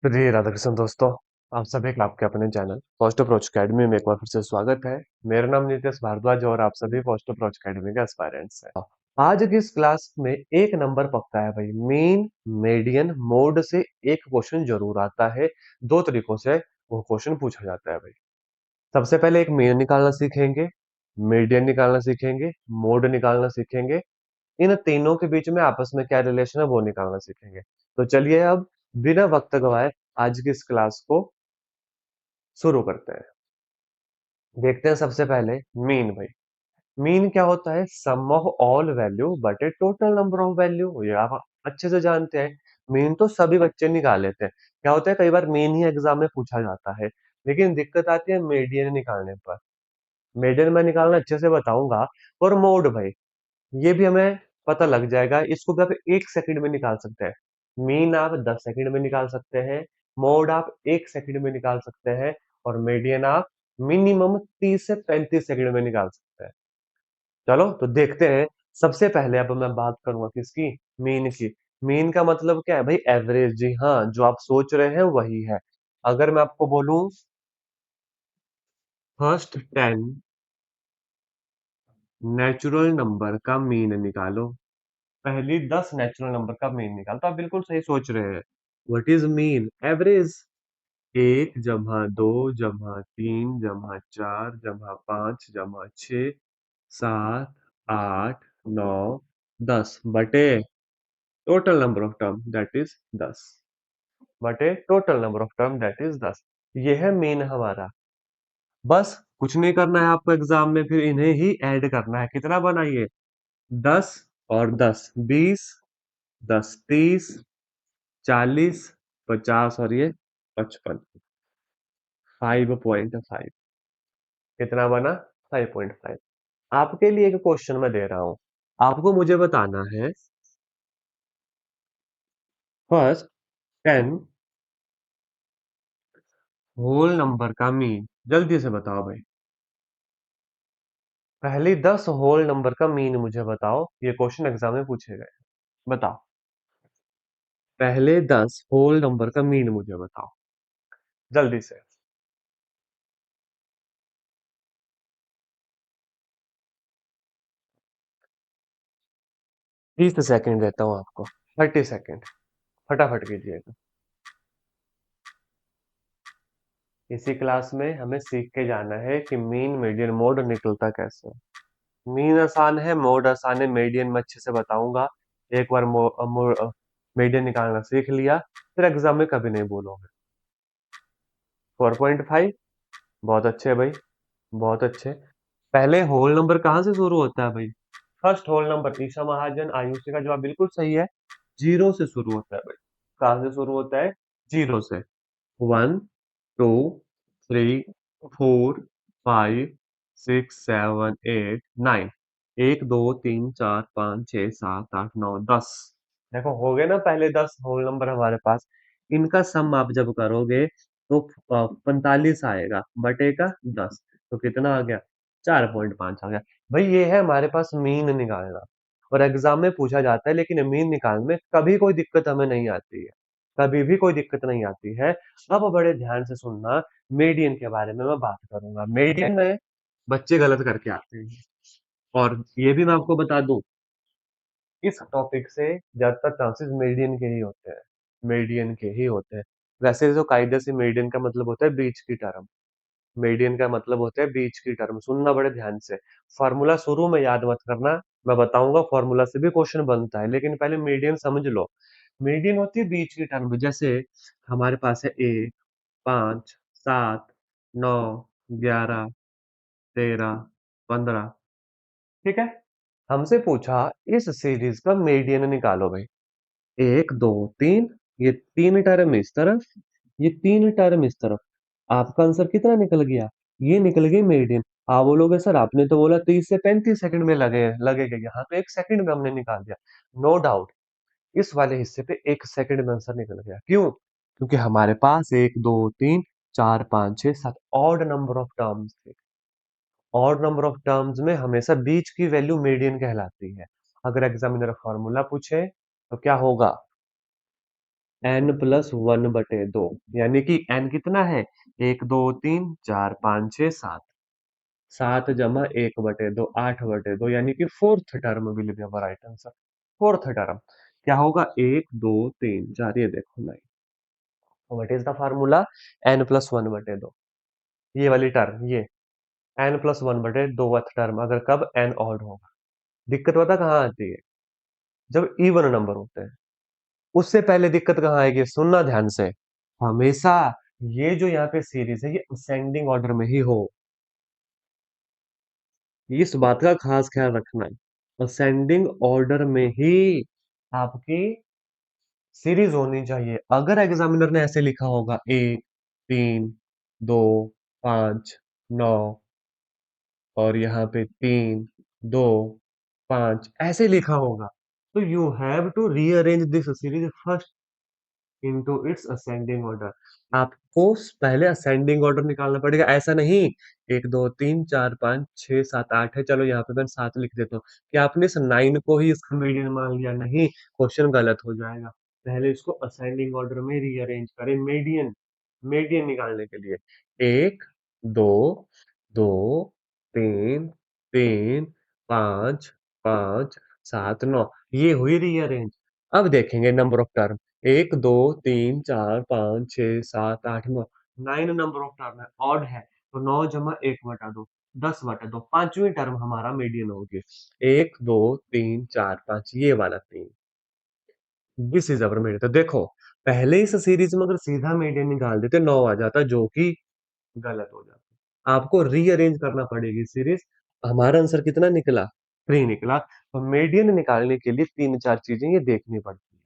प्रिय राधाकृष्ण दोस्तों, आप सभी का आपके अपने चैनल फर्स्ट अप्रोच अकेडमी में एक बार फिर से स्वागत है। मेरा नाम नितेश भारद्वाज और आप सभी फर्स्ट अप्रोच अकेडमी के एस्पायरेंट्स हैं। आज की इस क्लास में एक नंबर पक्का है भाई, मीन मीडियन मोड से एक क्वेश्चन जरूर आता है। दो तरीकों से वो क्वेश्चन पूछा जाता है भाई। सबसे पहले एक मीन निकालना सीखेंगे, मीडियन निकालना सीखेंगे, मोड निकालना सीखेंगे। इन तीनों के बीच में आपस में क्या रिलेशन है वो निकालना सीखेंगे। तो चलिए अब बिना वक्त गवाए आज की इस क्लास को शुरू करते हैं। देखते हैं सबसे पहले मीन भाई। मीन क्या होता है? सम ऑफ ऑल वैल्यू बटे टोटल नंबर ऑफ वैल्यू। ये आप अच्छे से जानते हैं। मीन तो सभी बच्चे निकाल लेते हैं। क्या होता है, कई बार मीन ही एग्जाम में पूछा जाता है, लेकिन दिक्कत आती है मीडियन निकालने पर। मीडियन में निकालना अच्छे से बताऊंगा। और मोड भाई, ये भी हमें पता लग जाएगा। इसको भी आप 1 सेकंड में निकाल सकते हैं। मीन आप 10 सेकंड में निकाल सकते हैं। मोड आप 1 सेकंड में निकाल सकते हैं। और मीडियन आप मिनिमम 30 से 35 सेकंड में निकाल सकते हैं। चलो तो देखते हैं। सबसे पहले अब मैं बात करूंगा किसकी? मीन की। मीन का मतलब क्या है भाई? एवरेज। जी हाँ, जो आप सोच रहे हैं वही है। अगर मैं आपको बोलूं फर्स्ट 10 नेचुरल नंबर का मीन निकालो, पहली 10 नेचुरल नंबर का मीन निकाल, तो आप बिल्कुल सही सोच रहे हैं। What is mean? एवरेज। 1 जमा 2 जमा 3 जमा 4 जमा 5 जमा 6 7 8 9 10 बटे total number of term that is 10, बटे total number of term that is 10। ये है मीन हमारा। बस कुछ नहीं करना है आपको एग्जाम में, फिर इन्हें ही ऐड करना है। कितना बनाइए? 10 और 10 20, 10 30, 40, 50 और ये 55। 5.5 कितना बना? 5.5। आपके लिए एक क्वेश्चन मैं दे रहा हूं। आपको मुझे बताना है फर्स्ट 10 होल नंबर का मीन। जल्दी से बताओ भाई। पहली 10 होल नंबर का मीन मुझे बताओ। ये क्वेश्चन एग्जाम में पूछे गए। बताओ। पहले 10 होल नंबर का मीन मुझे बताओ, जल्दी से। 30 सेकंड देता हूँ आपको। 30 सेकंड। फटाफट कीजिएगा। इसी क्लास में हमें सीख के जाना है कि मीन मीडियन मोड निकलता कैसे है। मीन आसान है, मोड आसान है, मीडियन में अच्छे से बताऊंगा। एक बार मीडियन निकालना सीख लिया, फिर एग्जाम में कभी नहीं बोलोगे। 4.5। बहुत अच्छे भाई, बहुत अच्छे। पहले होल नंबर कहाँ से शुरू होता है भाई? फर्स्ट होल नंबर ईशा महाजन आयुषी का जवाब बिल्कुल सही है। जीरो से शुरू होता है भाई। कहाँ से शुरू होता है? जीरो से। 1 2 3 4 5 6 7 8 9। 1 2 3 4 5 6 7 8 9 10। देखो हो गए ना पहले 10 होल नंबर हमारे पास। इनका सम आप जब करोगे तो 45 आएगा बटे का 10। तो कितना आ गया? 4.5 आ गया। भाई ये है हमारे पास मीन निकालना। और एग्जाम में पूछा जाता है, लेकिन मीन निकालने में कभी कोई दिक्कत हमें नहीं आती है। कभी भी कोई दिक्कत नहीं आती है। अब बड़े ध्यान से सुनना। मीडियन के बारे में मैं बात करूंगा। मीडियन में बच्चे गलत करके आते हैं। और ये भी मैं आपको बता दूं, इस टॉपिक से ज्यादातर चांसेस मीडियन के ही होते हैं। मीडियन के ही होते हैं। वैसे तो कायदे से मीडियन का मतलब होता है बीच की टर्म। मीडियन का मतलब होता है बीच की टर्म। सुनना बड़े ध्यान से। फॉर्मूला शुरू में याद मत करना। मैं बताऊंगा फॉर्मूला से भी क्वेश्चन बनता है, लेकिन पहले मीडियन समझ लो। मीडियन होती है बीच की टर्म। जैसे हमारे पास है 1 5 7 9 11 13 15। ठीक है। हमसे पूछा इस सीरीज का मीडियन निकालो भाई। 1 2 3, ये 3 टर्म इस तरफ, ये 3 टर्म इस तरफ। आपका आंसर कितना निकल गया? ये निकल गई मीडियन। आप बोलोगे सर आपने तो बोला 30 से 35 सेकंड में लगेगा। यहाँ तो 1 सेकंड में हमने निकाल दिया। No doubt. इस वाले हिस्से पे 1 सेकंड में आंसर निकल गया। क्यों? क्योंकि हमारे पास 1 2 3 4 5 6 7 ऑड नंबर ऑफ टर्म्स थे। ऑड नंबर ऑफ टर्म्स में हमेशा बीच की वैल्यू मीडियन कहलाती है। अगर एग्जामिनर फॉर्मूला पूछे तो क्या होगा? n+1/2, यानी कि n कितना है, 1 2 3 4 5 6 7, 7 + 1/2 8/2, यानी कि fourth term will be our right answer. Fourth term क्या होगा, 1 2 3 4, ये देखो nine. What is the formula, n+1/2, ये वाली टर्म, ये n+1/2 टर्म, अगर कब n ऑड होगा। दिक्कत पता कहाँ आती है, जब इवन नंबर होते हैं। उससे पहले दिक्कत कहाँ आएगी, सुनना ध्यान से, हमेशा ये जो यहाँ पे सीरीज है ये असेंडिंग ऑर्डर में ही हो, इस बात का खास ख्याल रखना है। असेंडिंग ऑर्डर में ही आपकी सीरीज होनी चाहिए। अगर एग्जामिनर ने ऐसे लिखा होगा 1 3 2 5 9 और यहाँ पे 3 2 5 ऐसे लिखा होगा, तो you have to rearrange this series first into its ascending order. आपको पहले असेंडिंग ऑर्डर निकालना पड़ेगा, ऐसा नहीं 1 2 3 4 5 6 7 8 है, चलो यहाँ पे मैं 7 लिख देता हूँ, कि आपने इस 9 को ही इसका मीडियन मान लिया, नहीं, क्वेश्चन गलत हो जाएगा। पहले इसको असेंडिंग ऑर्डर में रीअरेंज करें, मीडियन, मीडियन निकालने के लिए 1 2 2 3 3 5 5 7 9, ये हुई रीअरेंज। अब देखेंगे number of term, 1 2 3 4 5 6 7 8 9, 9 number of term है, ऑड है, तो 9 + 1/2 10/2, पांचवी टर्म हमारा मीडियन होगी, 1 2 3 4 5, ये वाला 3, दिस इज अवर मीडियन। तो देखो, पहले इस सीरीज में अगर सीधा मीडियन निकाल देते 9 आ जाता, जो कि गलत हो जाता, आपको रीअरेंज करना पड़ेगी सीरीज। हमारा आंसर कितना निकला, 3 निकला। तो मीडियन निकालने के लिए 3 4 चीजें ये देखनी पड़ती है।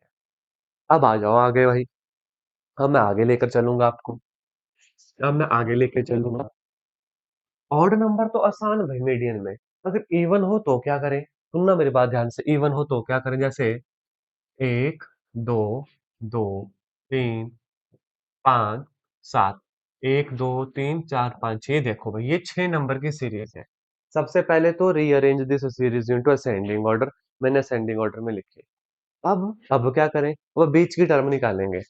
अब आ जाओ आगे भाई, अब मैं आगे लेकर चलूंगा आपको, अब मैं आगे लेके चलूंगा। ऑड नंबर तो आसान भाई मीडियन में, अगर इवन हो तो क्या करें, सुनना मेरी बात ध्यान से, इवन हो तो क्या करें, जैसे 1 2 2 3 5 7, 1 2 3 4 5 6, देखो भाई ये 6 नंबर की सीरीज है। सबसे पहले तो rearrange this series into ascending order, मैंने असेंडिंग ऑर्डर में लिखे। अब क्या करें, वो बीच की टर्म निकालेंगे,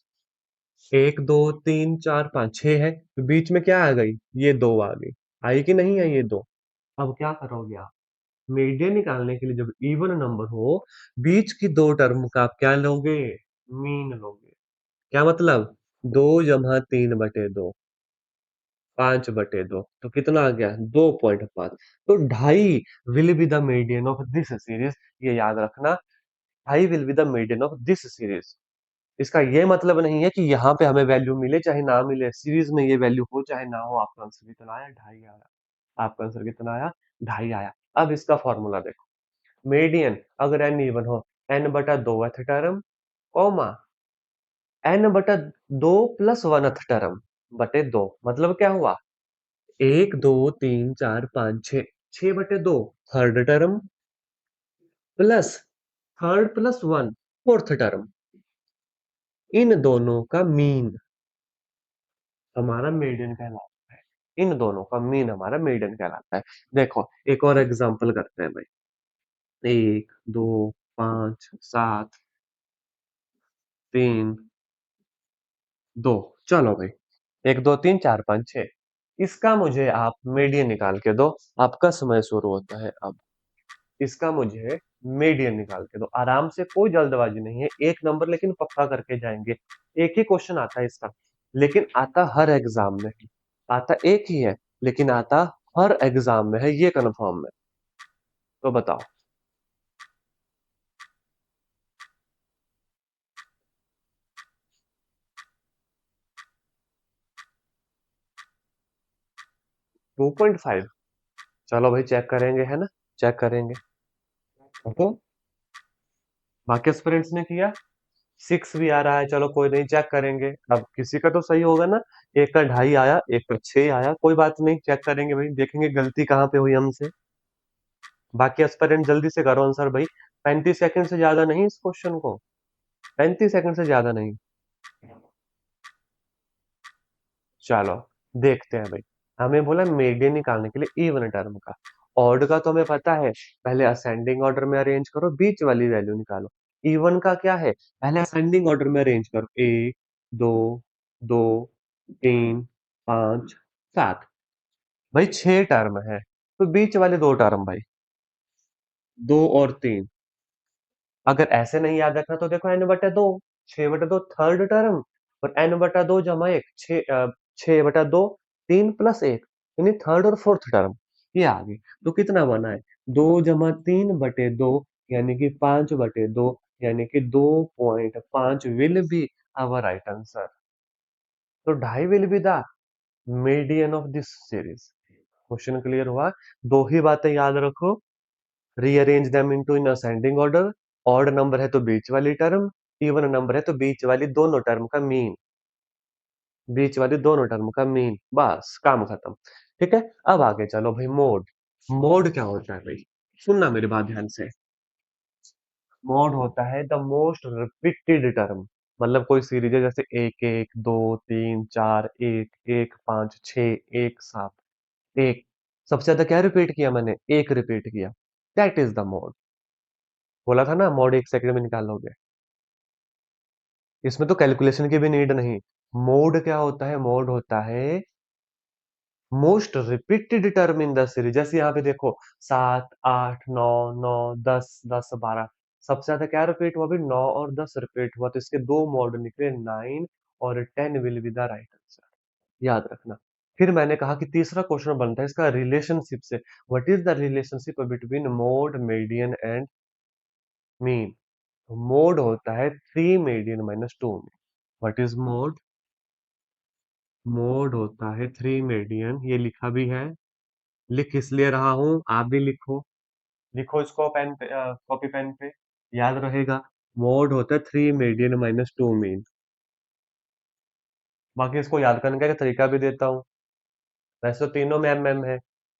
1 2 3 4 5 6 है, तो बीच में क्या आ गई, ये 2 आ गई, आई कि नहीं आई ये 2। अब क्या करोगे आप, मीडियन निकालने के लिए जब इवन नंबर हो, बीच की 2 टर्म का आप क्या लोगे, मीन लोगे। क्या मतलब, 2 + 3/2, 5/2, तो कितना आ गया, 2.5। तो ढाई will be the median of this series, ये याद रखना, ढाई will be the median of this series. इसका ये मतलब नहीं है कि यहाँ पे हमें वैल्यू मिले चाहे ना मिले, सीरीज में ये वैल्यू हो चाहे ना हो, आपका आंसर कितना आया, ढाई आया। आपका आंसर कितना आया, ढाई आया। अब इसका फॉर्मूला देखो, मीडियन अगर एन इवन हो, n/2 term, comma n/2 + 1th term बटे 2, मतलब क्या हुआ, 1 2 3 4 5 6, 6/2 third term, plus third plus 1 fourth term, इन दोनों का मीन हमारा मीडियन कहलाता है। इन दोनों का मीन हमारा मीडियन कहलाता है। देखो एक और एग्जांपल करते हैं भाई, 1 2 5 7 3 2, चलो भाई, 1 2 3 4 5 6, इसका मुझे आप मीडियन निकाल के दो। आपका समय शुरू होता है अब, इसका मुझे मीडियन निकाल के दो, आराम से, कोई जल्दबाजी नहीं है, एक नंबर लेकिन पक्का करके जाएंगे। एक ही क्वेश्चन आता है इसका, लेकिन आता हर एग्जाम में, आता एक ही है लेकिन आता हर एग्जाम में है, ये कन्फर्म है। तो बताओ, 2.5, चलो भाई चेक करेंगे, है ना, चेक करेंगे। ओके, बाकी स्टूडेंट्स ने किया, 6 भी आ रहा है, चलो कोई नहीं, चेक करेंगे। अब किसी का तो सही होगा ना, एक का 2.5 आया, एक का 6 आया, कोई बात नहीं, चेक करेंगे भाई, देखेंगे गलती कहाँ पे हुई हमसे। बाकी एस्पिरेंट जल्दी से करो आंसर भाई, 35 सेकंड से ज्यादा नहीं इस क्वेश्चन को, 35 सेकंड से ज्यादा नहीं। चलो देखते हैं भाई, हमें बोला मीडियन निकालने के लिए इवन टर्म का, ऑड का तो हमें पता है, पहले असेंडिंग ऑर्डर में अरेंज करो, बीच वाली वैल्यू निकालो। इवन का क्या है, पहले असेंडिंग ऑर्डर में अरेंज करो, 1 2 2 3 5 7, भाई 6 टर्म है, तो बीच वाले 2 टर्म भाई, 2 और 3। अगर ऐसे नहीं याद रखना तो देखो n बटा 2, 6 बटा 2 थर्ड टर्म, और n बटा 2 जमा 1 6 बटा 2 3 प्लस 1, यानी थर्ड और फोर्थ टर्म, ये आ गई। तो कितना बना है, 2 जमा 3 बटे 2, यानी कि 5 बटे 2, यानी कि 2.5 will be our right answer. तो 2.5 will be the median of this series. Question clear हुआ? दो ही बातें याद रखो, rearrange them into in ascending order, odd number है तो बीच वाली टर्म, इवन नंबर है तो बीच वाली दोनों टर्म का मीन, बीच वाली दोनों टर्म का मीन, बस काम खत्म। ठीक है, अब आगे चलो भाई, मोड। मोड क्या होता है भाई, सुनना मेरी बात ध्यान से। मोड होता है द मोस्ट रिपीटेड टर्म, मतलब कोई सीरीज है जैसे 1 1 2 3 4 1 1 5 6 1 7 1, सबसे ज्यादा क्या रिपीट किया मैंने, एक रिपीट किया, दैट इज द मोड। बोला था ना मोड 1 सेकंड में निकाल लोगे, इसमें तो कैलकुलेशन की भी नीड नहीं। मोड क्या होता है, मोड होता है most repeated term in the series. जैसे यहाँ पे देखो 7 8 9 9 10 10 12, सबसे ज्यादा क्या रिपीट हुआ, अभी 9 और 10 रिपीट हुआ, तो इसके दो मोड निकले, 9 और 10 will be the right answer, याद रखना। फिर मैंने कहा कि तीसरा क्वेश्चन बनता है इसका रिलेशनशिप से, what is the relationship between mode median and mean. Mode होता है 3 median minus 2 mean. What is mode, mode होता है 3 मीडियन, ये लिखा भी है, लिख इसलिए रहा हूं, आप भी लिखो, लिखो इसको पेन पे, कॉपी पेन पे, याद रहेगा। मोड होता है 3 मीडियन माइनस 2 मीन। बाकी इसको याद करने का एक तरीका भी देता हूँ, वैसे तो तीनों में एम है,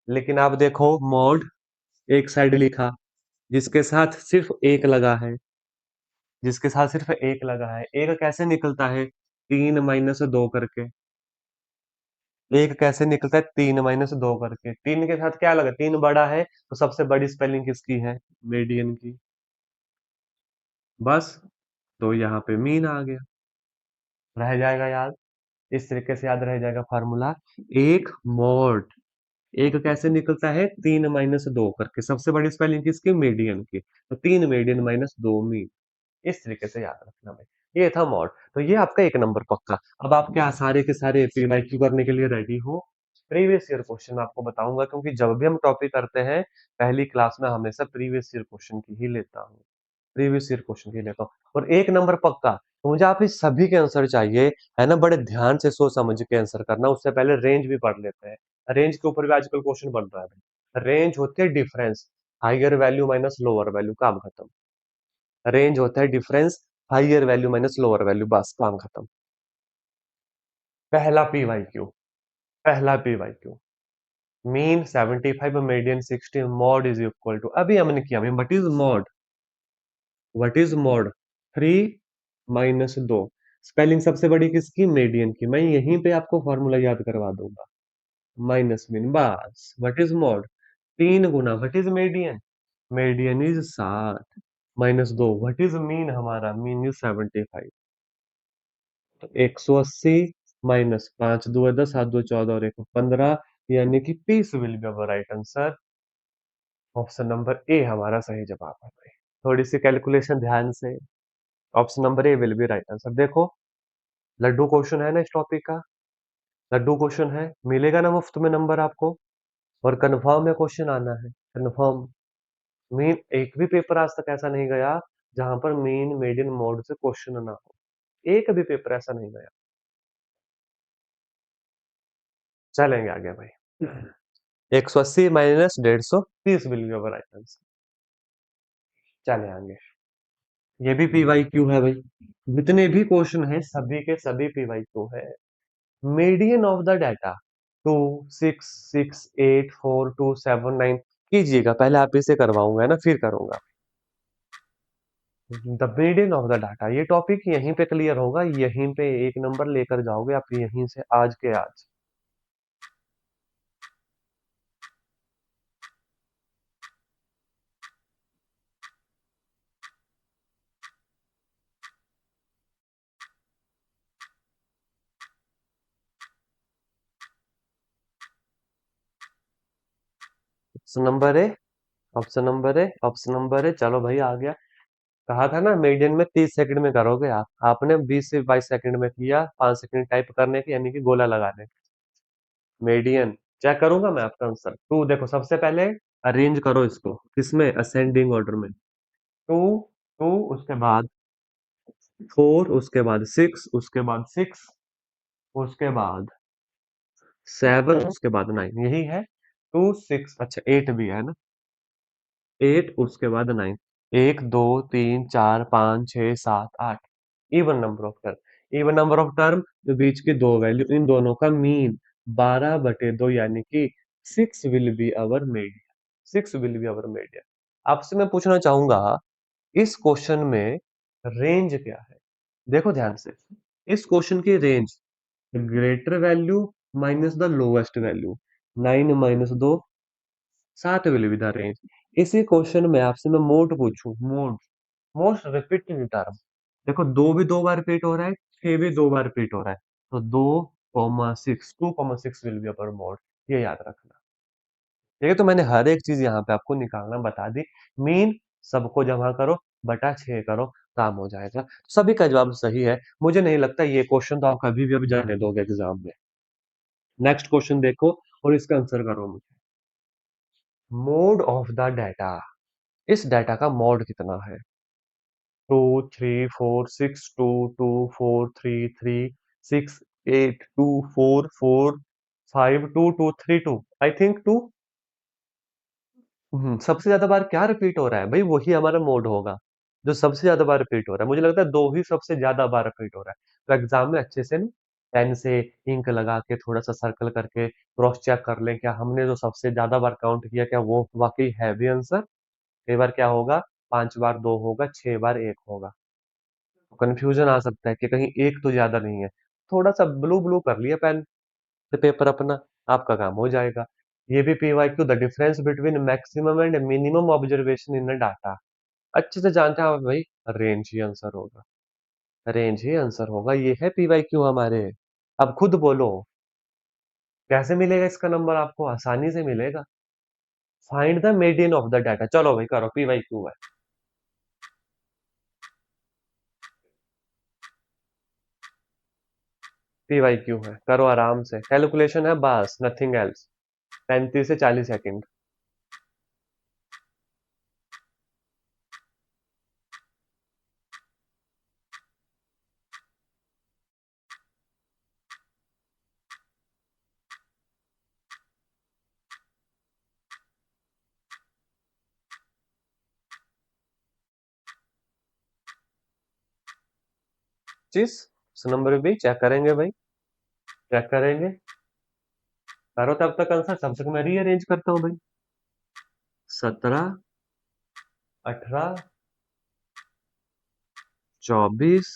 लेकिन आप देखो मोड एक साइड लिखा, जिसके साथ सिर्फ एक लगा है, जिसके साथ सिर्फ एक लगा है, एक कैसे निकलता है, 3 - 2 करके, एक कैसे निकलता है 3 - 2 करके, 3 के साथ क्या लगा, 3 बड़ा है, तो सबसे बड़ी स्पेलिंग किसकी है, मीडियन की, बस। तो यहाँ पे मीन आ गया, रह जाएगा याद, इस तरीके से याद रह जाएगा फॉर्मूला। एक मोड, एक कैसे निकलता है, 3 - 2 करके, सबसे बड़ी स्पेलिंग किसकी, मीडियन की, तो 3 मीडियन माइनस 2 मीन, इस तरीके से याद रखना भाई, ये था मॉड। तो ये आपका 1 नंबर पक्का। अब आप क्या सारे के सारे पीवाईक्यू करने के लिए रेडी हो? प्रीवियस ईयर क्वेश्चन आपको बताऊंगा, क्योंकि जब भी हम टॉपिक करते हैं पहली क्लास में हमेशा प्रीवियस ईयर क्वेश्चन की ही लेता हूँ, प्रीवियस ईयर क्वेश्चन की लेता हूँ, और 1 नंबर पक्का। तो मुझे आप इस सभी के आंसर चाहिए, है ना, बड़े ध्यान से सोच समझ के आंसर करना। उससे पहले रेंज भी पढ़ लेते हैं, रेंज के ऊपर भी आजकल क्वेश्चन बन रहा है। रेंज होती है difference, higher value minus lower value, काम खत्म। रेंज होता है difference, higher value minus lower value, बस काम खत्म। पहला पीवाईक्यू, पहला PYQ, mean 75, median 60, mode is equal to, अभी हमने किया, what is mode, what is mode, 3 - 2, spelling सबसे बड़ी किसकी, मीडियन की, मैं यहीं पे आपको फॉर्मूला याद करवा दूंगा, माइनस मीन, बस। What is mode, 3 Guna what is median, median is 7 - 2, what is mean, हमारा मीन इज 75, तो 180 -5 × 2 = 10, 7 × 2 = 14 और 1 = 15, यानी कि 30 will be our right answer. Option number A हमारा सही जवाब है भाई। थोड़ी सी कैलकुलेशन ध्यान से, option number A will be right answer. देखो लड्डू क्वेश्चन है ना इस टॉपिक का, लड्डू क्वेश्चन है, मिलेगा ना मुफ्त में नंबर आपको, और कंफर्म है क्वेश्चन आना है, कंफर्म। मीन एक भी पेपर आज तक ऐसा नहीं गया जहां पर मीन मीडियन मोड से क्वेश्चन ना हो, एक भी पेपर ऐसा नहीं गया। चलेंगे आगे भाई, 180 - 150, 30 will be our right answer. चले आगे, ये भी पीवाईक्यू है भाई, जितने भी क्वेश्चन है सभी के सभी पीवाईक्यू है। मीडियन ऑफ द डाटा, 2 6 6 8 4 2 7 9, कीजिएगा, पहले आप इसे करवाऊंगा है ना, फिर करूंगा। The median of the data, ये टॉपिक यहीं पे क्लियर होगा, यहीं पे 1 नंबर लेकर जाओगे आप, यहीं से आज के आज। Option number A. चलो भाई आ गया। कहा था ना मीडियन में 30 सेकंड में करोगे आप, आपने 20 से 22 सेकंड में किया, 5 सेकंड टाइप करने की यानी कि गोला लगाने। मीडियन चेक करूंगा मैं आपका आंसर। टू देखो, सबसे पहले अरेंज करो इसको किसमें, असेंडिंग ऑर्डर में। टू, टू उसके बाद फोर, उसके बाद सिक्स, उसके बाद सिक्स, उसके बाद सेवन, उसके बाद नाइन, यही है। टू सिक्स, अच्छा एट भी है ना, एट उसके बाद नाइन। एक दो तीन चार पाँच छह सात आठ, even number of term. Even number of term जो बीच की दो वैल्यू, इन दोनों का मीन 12/2 यानी कि six will be our median. Six will be our median. आपसे मैं पूछना चाहूंगा, इस क्वेश्चन में रेंज क्या है? देखो ध्यान से, इस क्वेश्चन की range greater value minus the lowest value, 9 - 2 7 will be the range. इसी क्वेश्चन में आपसे मैं मोड पूछूं, मोड मोस्ट रिपीटेड टर्म, देखो दो भी दो बार रिपीट हो रहा है, छह भी दो बार रिपीट हो रहा है, तो 2, 6, 2, 6 विल बी अपर मोड, ये याद रखना। ठीक है, तो मैंने हर एक चीज यहाँ पे आपको निकालना बता दी। मीन सबको जमा करो, बटा 6 करो, काम हो जाएगा। सभी का जवाब सही है। मुझे नहीं लगता ये क्वेश्चन तो आप कभी भी अब जाने दोगे एग्जाम में। नेक्स्ट क्वेश्चन देखो और इसका आंसर करो मुझे। मोड ऑफ द डाटा, इस डाटा का मोड कितना है? 2, 3, 4, 6, 2, 2, 4, 3, 6, 8, 2, 4, 5, 2, 2, 3, 2 सबसे ज्यादा बार क्या रिपीट हो रहा है भाई, वही हमारा मोड होगा जो सबसे ज्यादा बार रिपीट हो रहा है। मुझे लगता है दो ही सबसे ज्यादा बार रिपीट हो रहा है। तो एग्जाम में अच्छे से ना पेन से इंक लगा के थोड़ा सा सर्कल करके क्रॉस चेक कर लें, क्या हमने जो सबसे ज्यादा बार काउंट किया क्या वो वाकई है भी आंसर। कई बार क्या होगा, 5 बार दो होगा, 6 बार एक होगा, तो कंफ्यूजन आ सकता है कि कहीं एक तो ज्यादा नहीं है। थोड़ा सा ब्लू ब्लू कर लिया पेन से पेपर अपना, आपका काम हो जाएगा। ये भी PYQ, the difference between maximum and minimum observation in data, अच्छे से जानते हैं आप भाई। रेंज ही आंसर होगा, रेंज ही आंसर होगा, ये है PYQ हमारे। अब खुद बोलो कैसे मिलेगा इसका नंबर, आपको आसानी से मिलेगा। Find the median of the data, चलो भाई करो, PYQ है। PYQ है, करो आराम से, कैलकुलेशन है बस, नथिंग एल्स। 35 से 40 सेकंड। चीज नंबर भी चेक करेंगे भाई, चेक करेंगे। करो तब तक आंसर, तब तक मैं रीअरेंज करता हूँ भाई। 17, 18, 24,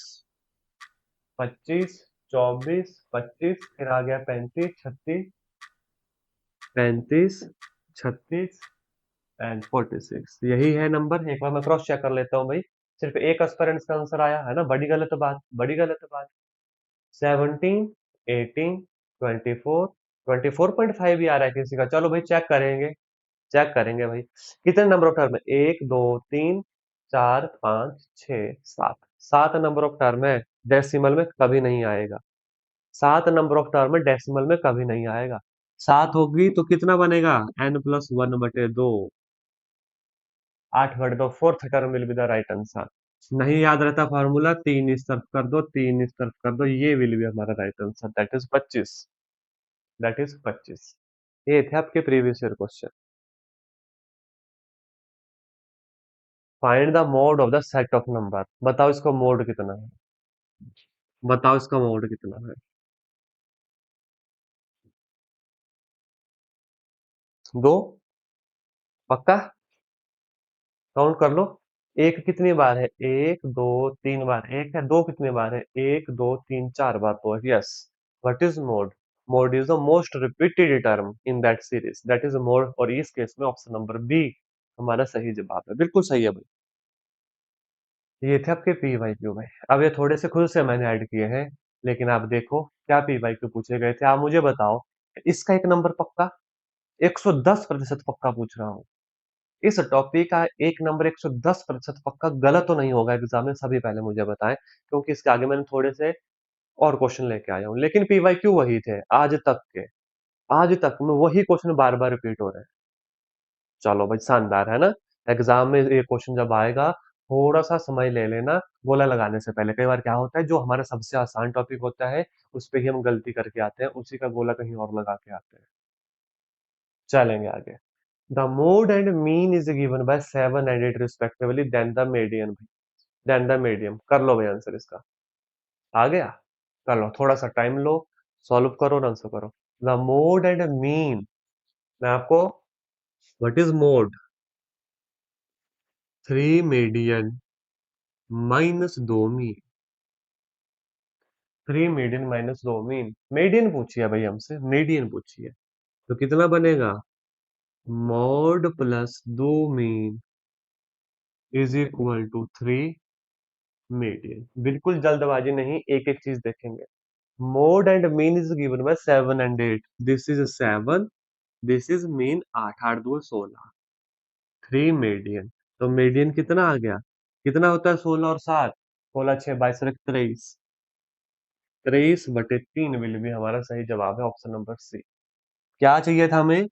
25, 24, 25, फिर आ गया 35, 36, 35, 36 एंड 46, यही है नंबर। एक बार मैं क्रॉस चेक कर लेता हूँ भाई। सिर्फ एक एस्पिरेंट्स का आंसर आया है ना, बड़ी गलत बात, बड़ी गलत बात। 17, 18, 24, 24.5 भी आ रहा है किसी का। चलो भाई चेक करेंगे, चेक करेंगे भाई। कितने नंबर ऑफ टर्म है? एक दो तीन चार पाँच छः सात, सात नंबर ऑफ टर्म है। डेसिमल में कभी नहीं आएगा, सात नंबर ऑफ टर्म है, डेसिमल में कभी नहीं आएगा। सात होगी तो कितना बनेगा, n+1/2, 8/2, fourth term will be the right answer. नहीं याद रहता फॉर्मूला, तीन इस तरफ कर दो, तीन इस तरफ कर दो, ये विल बी हमारा right answer, that is 25, that is 25। ये थे आपके previous year question. Find the mode of the set of number, बताओ इसका मोड कितना है, बताओ इसका मोड कितना है। दो, पक्का? काउंट कर लो। एक कितनी बार है, एक दो तीन बार एक है, दो कितनी बार है, एक दो तीन चार बार तो है, yes. What is mode? Mode is the most repeated term in that series, that is mode, और इस केस में ऑप्शन नंबर बी हमारा सही जवाब है, बिल्कुल सही है भाई। ये थे आपके PYQ भाई। अब ये थोड़े से खुद से मैंने ऐड किए हैं, लेकिन आप देखो क्या PYQ पूछे गए थे, आप मुझे बताओ। इसका एक नंबर पक्का, 110% पक्का पूछ रहा हूँ। इस टॉपिक का एक नंबर 110% पक्का गलत तो नहीं होगा एग्जाम में, सभी पहले मुझे बताएं, क्योंकि इसके आगे मैंने थोड़े से और क्वेश्चन लेके आया हूँ, लेकिन पीवाईक्यू वही थे आज तक के। आज तक में वही क्वेश्चन बार बार रिपीट हो रहे हैं। चलो भाई शानदार है ना। एग्जाम में ये क्वेश्चन जब आएगा, थोड़ा सा समय ले लेना गोला लगाने से पहले। कई बार क्या होता है, जो हमारा सबसे आसान टॉपिक होता है उस पे ही हम गलती करके आते हैं, उसी का गोला कहीं और लगा के आते हैं। चलेंगे आगे। The mode and mean is given by 7 and 8 respectively then the median. Then the medium कर लो भाई आंसर इसका। आ गया। कर लो, थोड़ा सा टाइम लो, सॉल्व करो और आंसर करो। The mode and mean. मैं आपको, what is mode? 3 median minus 2 mean. 3 median minus 2 mean, median पूछिए भाई हमसे, मीडियन पूछिए। तो कितना बनेगा? Mode plus 2 mean is equal to 3 median. बिल्कुल जल्दबाजी नहीं, एक एक चीज देखेंगे। Mode and mean is given by 7 and 8। This is 7, this is mean 8, 8 दूनी 16। 3 मीडियन, तो मीडियन कितना आ गया? कितना होता है 16 और 7? 16 6 22 23। 23/3 विल भी हमारा सही जवाब है, ऑप्शन नंबर सी। क्या चाहिए था हमें?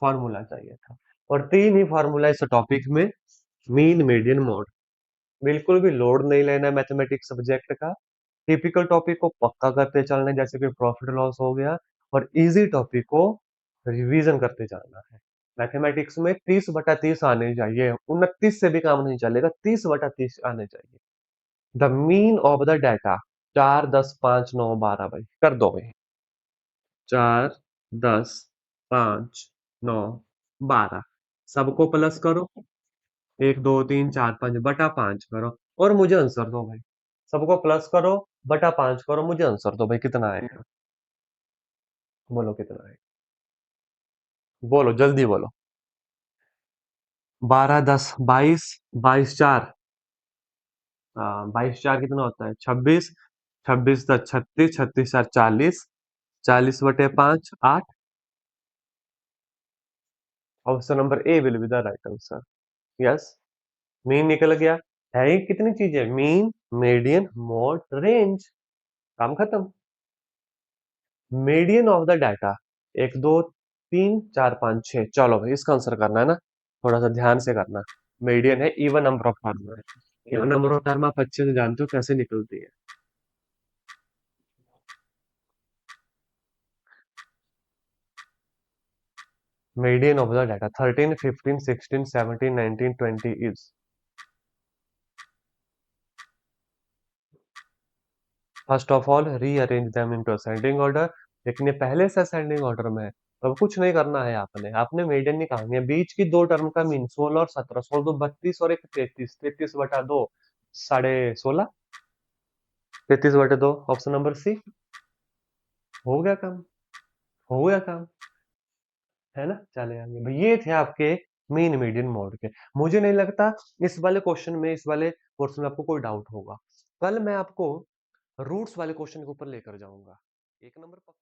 फॉर्मूला चाहिए था। और तीन ही फॉर्मूला इस टॉपिक में, मीन मीडियन मोड। बिल्कुल भी लोड नहीं लेना मैथमेटिक्स सब्जेक्ट का। टिपिकल टॉपिक को पक्का करते चलना है, जैसे कि प्रॉफिट लॉस हो गया, और इजी टॉपिक को रिवीजन करते जाना है। मैथमेटिक्स में 30/30 आने चाहिए, 29 से भी काम नहीं चलेगा, 30/30 आने चाहिए। The mean of the data. 4 10 5 9 12 भाई कर दो भाई। 4 10 5 9 12, सबको प्लस करो। 1 2 3 4 5/5 करो और मुझे आंसर दो भाई। सबको प्लस करो, बटा 5 करो, मुझे आंसर दो भाई, कितना आएगा? बोलो कितना आएगा? बोलो जल्दी बोलो। 12 10 22, 22 4। 22 4 कितना होता है? 26। 26 10 36, 36 4 40। 40/5 8। Option number A will be the right answer. Yes. Mean निकल गया। है ही कितनी चीजें, मीन, मीडियन, मोड, रेंज। काम खत्म। Median of the data. 1 2 3 4 5 6। चलो भाई इसका आंसर करना है ना, थोड़ा सा ध्यान से करना। मीडियन है इवन नंबर ऑफ टर्म है। इवन नंबर ऑफ टर्म आप अच्छे से जानते हो कैसे निकलती है। Median of the data 13 15 16 17 19 20 is. First of all rearrange them into ascending order. लेकिन ये पहले से असेंडिंग ऑर्डर में है, तो अब कुछ नहीं करना है। आपने आपने मीडियन निकालनी है, बीच की दो टर्म का मीन 16 और 17। 16 2 32 और एक 33। 33/2 16.5। 33/2 ऑप्शन नंबर सी। हो गया काम। हो गया काम। है ना। चले आगे भाई, ये थे आपके मीन मीडियन मोड के। मुझे नहीं लगता इस वाले क्वेश्चन में, इस वाले कोर्स में आपको कोई डाउट होगा। कल मैं आपको रूट्स वाले क्वेश्चन के ऊपर लेकर जाऊंगा। एक नंबर